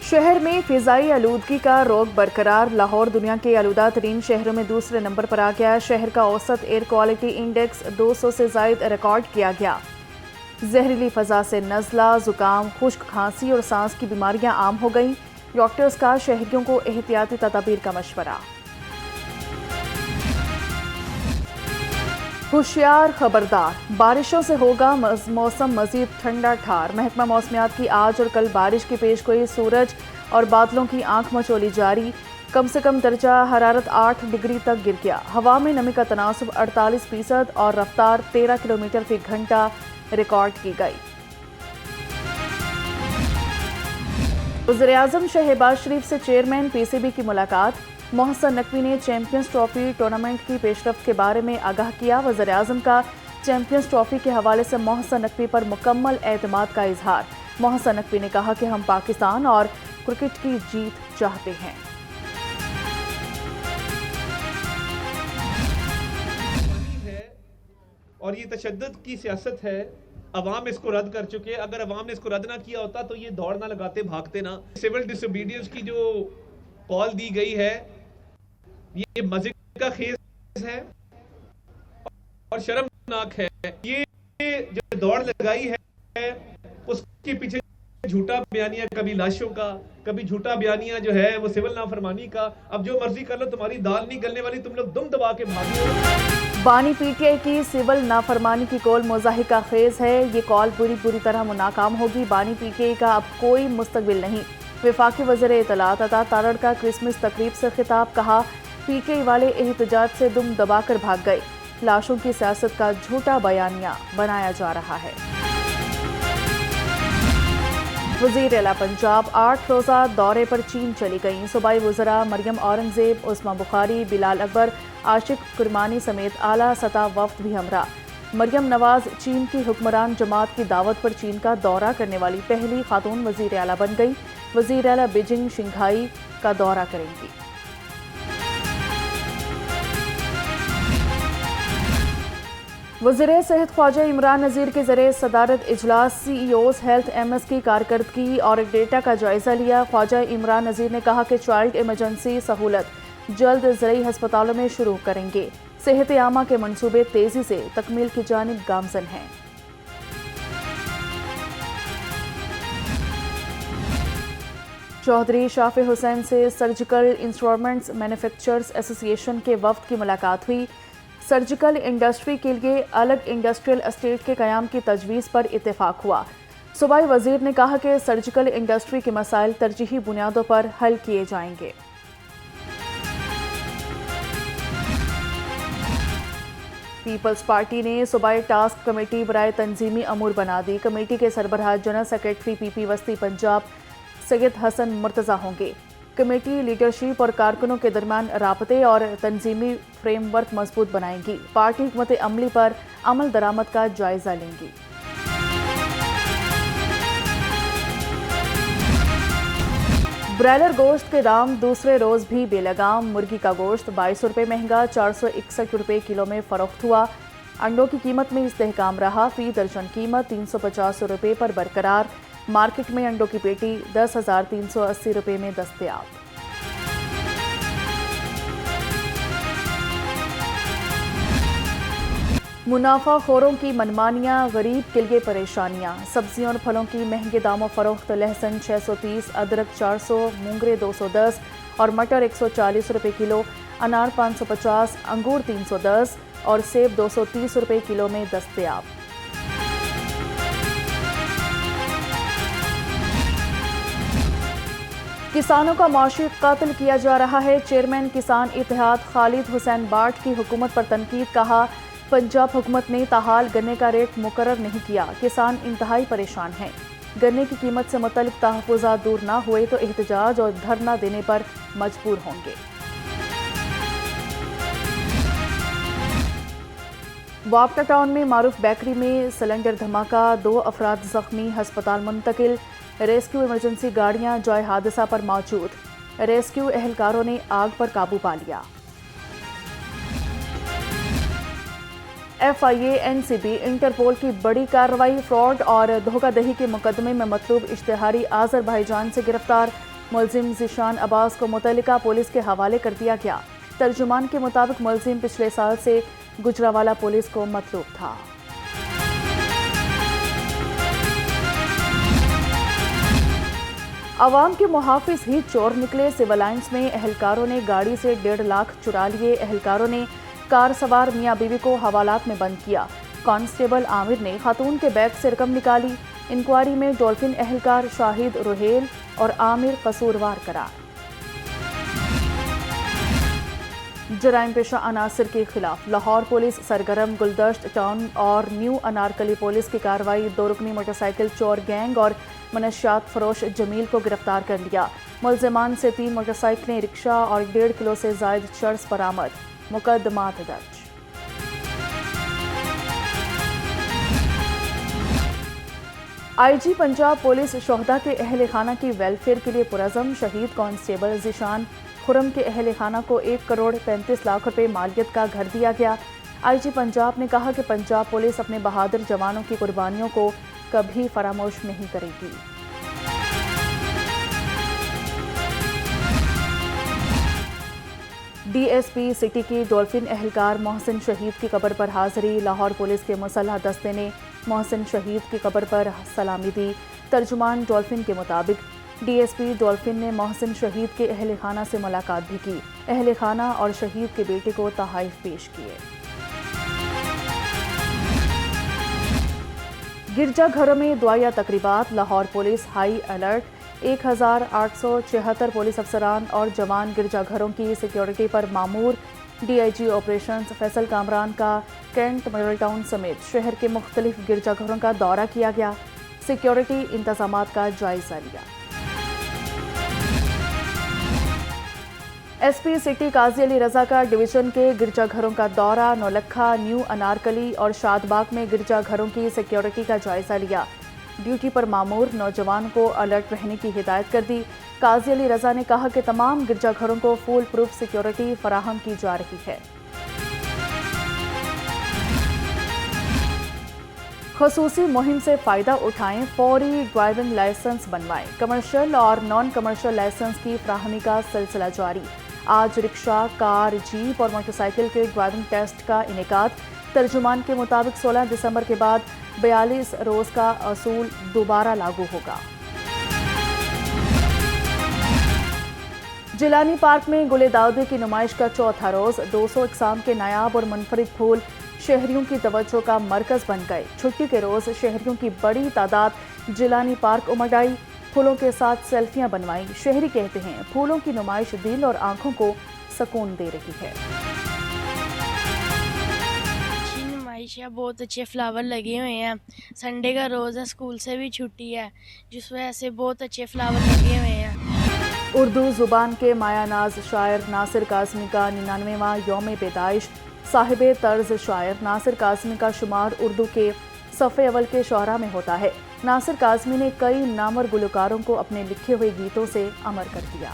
शहर में फिजाई आलूदगी का रोक बरकरार। लाहौर दुनिया के आलूदा तरीन शहरों में दूसरे नंबर पर आ गया। शहर का औसत एयर क्वालिटी इंडेक्स 200 से जायद रिकॉर्ड किया गया। जहरीली फजा से नज़ला, जुकाम, खुश्क खांसी और सांस की बीमारियां आम हो गईं। डॉक्टर्स का शहरियों को एहतियाती तदाबीर का मशवरा। होशियार खबरदार, बारिशों से होगा मौसम मजीद ठंडा ठार। महकमा मौसमियात की आज और कल बारिश की पेशगोई। सूरज और बादलों की आंख मचोली जारी। कम से कम दर्जा हरारत 8 डिग्री तक गिर गया। हवा में नमी का तनासुब 48% और रफ्तार 13 किलोमीटर फी घंटा रिकॉर्ड की गई। वज़ीर-ए-आज़म शहबाज शरीफ से चेयरमैन पीसीबी की मुलाकात। मोहसन नकवी ने चैंपियंस ट्रॉफी टूर्नामेंट की पेशरफ्त के बारे में आगाह किया। वज़ीर-ए-आज़म का चैंपियंस ट्रॉफी के हवाले से मोहसन नकवी पर मुकम्मल एतमाद का इजहार। मोहसन नकवी ने कहा कि हम पाकिस्तान और क्रिकेट की जीत चाहते हैं। और ये तशद्दुद की सियासत है, अवाम इसको रद्द कर चुके हैं। अगर अवाम ने इसको रद्द ना किया होता तो ये दौड़ ना लगाते, भागते ना। सिविल डिसोबीडियंस की जो कॉल दी गई है, ये मजे का खेस है और शर्मनाक है। ये जो दौड़ लगाई है उसके पीछे झूठा बयानिया, कभी लाशों का, कभी झूठा बयानिया जो है वो सिविल नाफरमानी का। अब जो मर्जी कर लो, तुम्हारी दाल नहीं गलने वाली, तुम लोग दुम दबा के भागे। बानी पीटीआई की सिविल नाफरमानी की कॉल मुज़ाहिका खेज है। ये कॉल बुरी तरह नाकाम होगी। बानी पीटीआई का अब कोई मुस्तकबिल नहीं। वफाकी वज़ीर इत्तलात अता तारड़ का क्रिसमस तकरीब से खिताब। कहा, पीटीआई वाले एहतजाज से दुम दबाकर भाग गए। लाशों की सियासत का झूठा बयानिया बनाया जा रहा है। वज़ीर आला पंजाब 8 रोज़ा दौरे पर चीन चली गईं। सूबाई वज़रा मरियम औरंगजेब, उस्मा बुखारी, बिलाल अकबर, आशिक कुरमानी समेत आला सतह वफ्द भी हमरा। मरियम नवाज चीन की हुक्मरान जमात की दावत पर चीन का दौरा करने वाली पहली खातून वज़ीर आला बन गई। वज़ीर आला बीजिंग, शंघाई का दौरा करेंगी। वज़ीर सेहत ख्वाजा इमरान नज़ीर के ज़रिए सदारत इजलास CEOs हेल्थ MS की कारकर्दगी और डेटा का जायजा लिया। ख्वाजा इमरान नज़ीर ने कहा कि चाइल्ड इमरजेंसी सहूलत जल्द ज़रई हस्पतालों में शुरू करेंगे। सेहत आमा के मंसूबे तेजी से तकमील की जानिब गामजन हैं। चौधरी शाफी हुसैन से सर्जिकल इंस्ट्रूमेंट्स मैन्युफैक्चरर्स एसोसिएशन के वफ्द की मुलाकात हुई। सर्जिकल इंडस्ट्री के लिए अलग इंडस्ट्रियल एस्टेट के क़याम की तजवीज़ पर इत्तेफाक हुआ। सूबाई वज़ीर ने कहा कि सर्जिकल इंडस्ट्री के मसाइल तरजीही बुनियादों पर हल किए जाएंगे। पीपल्स पार्टी ने सूबाई टास्क कमेटी बराए तंजीमी अमूर बना दी। कमेटी के सरबराह जनरल सेक्रेटरी PP वस्ती पंजाब सैयद हसन मुर्तज़ा होंगे। कमेटी लीडरशिप और कारकुनों के दरमियान राबते और तंजीमी फ्रेमवर्क मजबूत बनाएंगी। पार्टी हिकमत अमली पर अमल दरामद का जायजा लेंगी। ब्रायलर गोश्त के दाम दूसरे रोज भी बेलगाम। मुर्गी का गोश्त 2200 रुपये महंगा 461 रुपये किलो में फरोख्त हुआ। अंडों की कीमत में इस्तेहकाम रहा। फी दर्जन कीमत 350 रुपये पर बरकरार। मार्केट में अंडों की पेटी 10,380 रुपये में दस्तयाब। मुनाफा खोरों की मनमानियां, गरीब के लिए परेशानियां। सब्जियों और फलों की महंगे दामों फरोख्त। लहसुन 630, अदरक 400, मूंगरे 210 और मटर 140 रुपये किलो। अनार 550, अंगूर 310 और सेब 230 रुपये किलो में दस्तयाब। किसानों का माशी कत्ल किया जा रहा है। चेयरमैन किसान इत्तेहाद खालिद हुसैन बाट की हुकूमत पर तनकीद। कहा, पंजाब हुकूमत ने ताहाल गन्ने का रेट मुकर्रर नहीं किया। किसान इंतहाई परेशान हैं। गन्ने की कीमत से मुतल्लिक तहफ़्फ़ुज़ात दूर ना हुए तो एहतजाज और धरना देने पर मजबूर होंगे। वापटा टाउन में मारूफ बेकरी में सिलेंडर धमाका, 2 अफराद जख्मी, अस्पताल मुंतकिल। रेस्क्यू इमरजेंसी गाड़ियां जॉय हादसा पर मौजूद। रेस्क्यू एहलकारों ने आग पर काबू पा लिया। FIA, NCB, इंटरपोल की बड़ी कार्रवाई। फ्रॉड और धोखाधड़ी के मुकदमे में मतलूब इश्तिहारी आज़रबाईजान से गिरफ्तार। मुलजिम ज़ीशान अब्बास को मुतल्लिका पुलिस के हवाले कर दिया गया। तर्जुमान के मुताबिक मुलजिम पिछले साल से गुजरावाला पुलिस को मतलूब था। अवाम के मुहाफिज ही चोर निकले। सिविल लाइंस में एहलकारों ने गाड़ी से 1.5 लाख चुरा लिए। एहलकारों ने कार सवार मियां बीवी को हवालात में बंद किया। कांस्टेबल आमिर ने खातून के बैग से रकम निकाली। इंक्वायरी में डॉल्फिन एहलकार शाहिद रुहेल और आमिर कसूरवार करार। जराइम पेशा अनासर के खिलाफ लाहौर पुलिस सरगर्म। गुलदश्त टाउन और न्यू अनारकली पुलिस की कार्रवाई। 2 रुकनी मोटरसाइकिल चोर गैंग और मनशियात फरोश जमील को गिरफ्तार कर लिया। मुलजिमान से 3 मोटरसाइकिलें, रिक्शा और 1.5 किलो से जायद चर्स बरामद। मुकदमात दर्ज। आईजी पंजाब पुलिस शोहदा के अहल खाना की वेलफेयर के लिए पुरज़म। शहीद कांस्टेबल ज़ीशान खुरम के अहल खाना को 1 करोड़ 35 लाख रुपए मालियत का घर दिया गया। आईजी पंजाब ने कहा कि पंजाब पुलिस अपने बहादुर जवानों की कुर्बानियों को कभी फरामोश नहीं करेगी। डीएसपी सिटी की डॉल्फिन एहलकार मोहसिन शहीद की कब्र पर हाजिरी। लाहौर पुलिस के मुसल्लह दस्ते ने मोहसिन शहीद की कब्र पर सलामी दी। तर्जुमान डॉल्फिन के मुताबिक डीएसपी डॉल्फिन ने मोहसिन शहीद के अहल खाना से मुलाकात भी की। अहल खाना और शहीद के बेटे को तोहफ़े पेश किए। गिरजाघरों में दुआया तकरीबात। Lahore police high alert. 1876 police अफसरान और जवान गिरजाघरों की सिक्योरिटी पर मामूर। डीआईजी ऑपरेशंस फैसल कामरान का कैंट मिडल टाउन समेत शहर के मुख्तलिफ गिरजाघरों का दौरा किया गया। सिक्योरिटी इंतजामात का जायजा लिया। एसपी सिटी काजी अली रजा का डिवीजन के गिरजाघरों का दौरा। नौलखा, न्यू अनारकली और शादबाग में गिरजाघरों की सिक्योरिटी का जायजा लिया। ड्यूटी पर मामूर नौजवान को अलर्ट रहने की हिदायत कर दी। काजी अली रजा ने कहा कि तमाम गिरजाघरों को फुल प्रूफ सिक्योरिटी फराहम की जा रही है। खसूसी मुहिम से फ़ायदा उठाएं, फौरी ड्राइविंग लाइसेंस बनवाएं। कमर्शियल और नॉन कमर्शियल लाइसेंस की फ्राहमी का सिलसिला जारी। आज रिक्शा, कार, जीप और मोटरसाइकिल के ड्राइविंग टेस्ट का इनेकाद। तर्जुमान के मुताबिक 16 दिसंबर के बाद 42 रोज़ का असूल दोबारा लागू होगा। जिलानी पार्क में गुले दाऊदी की नुमाइश का चौथा रोज़। 200 इकसाम के नायाब और मुनफरिद फूल शहरियों की तवज्जो का मरकज बन गए। छुट्टी के रोज़ शहरियों की बड़ी तादाद जिलानी पार्क उमड़ आई। फूलों के साथ सेल्फियां बनवाई। शहरी कहते हैं फूलों की नुमाइश दिल और आंखों को सुकून दे रही है। नुमाइश है, बहुत अच्छे फ्लावर लगे हुए हैं। संडे का रोज़ है, स्कूल से भी छुट्टी है, जिस वजह से बहुत अच्छे फ्लावर लगे हुए हैं। उर्दू ज़ुबान के मायानाज शायर नासिर काज़मी का 99वां यौम पैदाइश। साहिब तर्ज शायर नासिर काज़मी का शुमार उर्दू के सफ़े अव्वल के शोहरा में होता है। नासिर काज़मी ने कई नामवर गुलकारों को अपने लिखे हुए गीतों से अमर कर दिया।